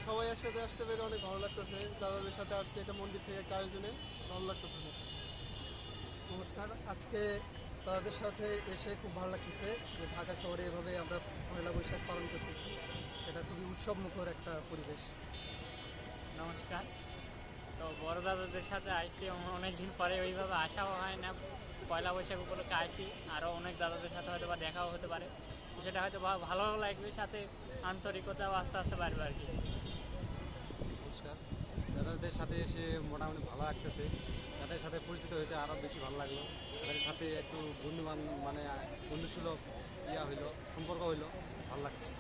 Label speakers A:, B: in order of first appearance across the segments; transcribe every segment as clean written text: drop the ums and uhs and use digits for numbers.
A: সবাই একসাথে আসতে পেরে অনেক ভালো লাগতেছে। দাদাদের সাথে আসছে একটা মন্দির থেকে একটা আয়োজনে, ভালো লাগতেছে অনেক।
B: নমস্কার। আজকে তাদের সাথে এসে খুব ভালো লাগতেছে যে ঢাকা শহরে এভাবে আমরা পয়লা বৈশাখ পালন করতেছি। এটা খুবই উৎসবমুখর একটা পরিবেশ।
C: নমস্কার। তো বড় দাদাদের সাথে আসছি অনেক দিন পরে, ওইভাবে আসাও হয় না। পয়লা বৈশাখ উপলক্ষে আসছি, আরও অনেক দাদাদের সাথে হয়তো বা দেখাও হতে পারে। তো সেটা হয়তো ভালো লাগবে, সাথে আন্তরিকতাও আস্তে আস্তে বাড়বে আর কি।
D: নমস্কার। দাদাদের সাথে এসে মোটামুটি ভালো লাগতেছে। তাদের সাথে পরিচিত হইতে আরও বেশি ভালো লাগলো। তাদের সাথে একটু মানে বন্ধুসুলভ হইলো, সম্পর্ক হইলো, ভালো লাগতেছে।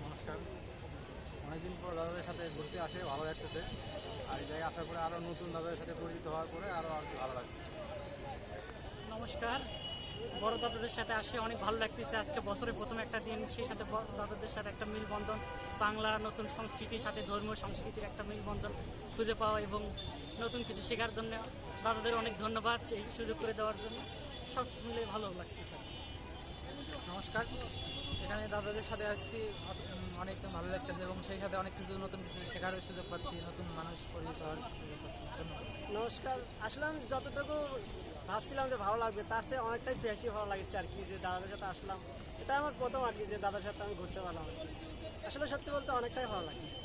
D: নমস্কার। অনেকদিন পর দাদাদের সাথে ঘুরতে আসে, ভালো লাগতেছে। আর এই জায়গায় আসার পরে আরও নতুন দাদাদের সাথে পরিচিত হওয়ার পরে আরও আর কি ভালো লাগবে।
C: নমস্কার। বড় দাদাদের সাথে আসে অনেক ভালো লাগতেছে। আজকে বছরের প্রথম একটা দিন, সেই সাথে বড় দাদাদের সাথে একটা মিলবন্ধন, বাংলা নতুন সংস্কৃতির সাথে ধর্মীয় সংস্কৃতির একটা মিলবন্ধন খুঁজে পাওয়া এবং নতুন কিছু শেখার জন্য দাদাদের অনেক ধন্যবাদ এই সুযোগ করে দেওয়ার জন্য। সব মিলে ভালো লাগতেছে।
B: নমস্কার। এখানে দাদাদের সাথে আসছি, অনেক ভালো লাগতেছে এবং সেই সাথে অনেক কিছু নতুন কিছু শেখার সুযোগ পাচ্ছি, নতুন মানুষ পরিচিত হওয়ার সুযোগ পাচ্ছি। ধন্যবাদ।
E: নমস্কার। আসলাম যতটুকু ভাবছিলাম যে ভালো লাগবে, তার চেয়ে অনেকটাই বেশি ভালো লাগছে আর কি, যে দাদাদের সাথে আসলাম। এটা আমার প্রথম আর কি, যে দাদার সাথে আমি ঘুরতে পারলাম আর কি। আসলে সত্যি বলতে অনেকটাই ভালো লাগছে।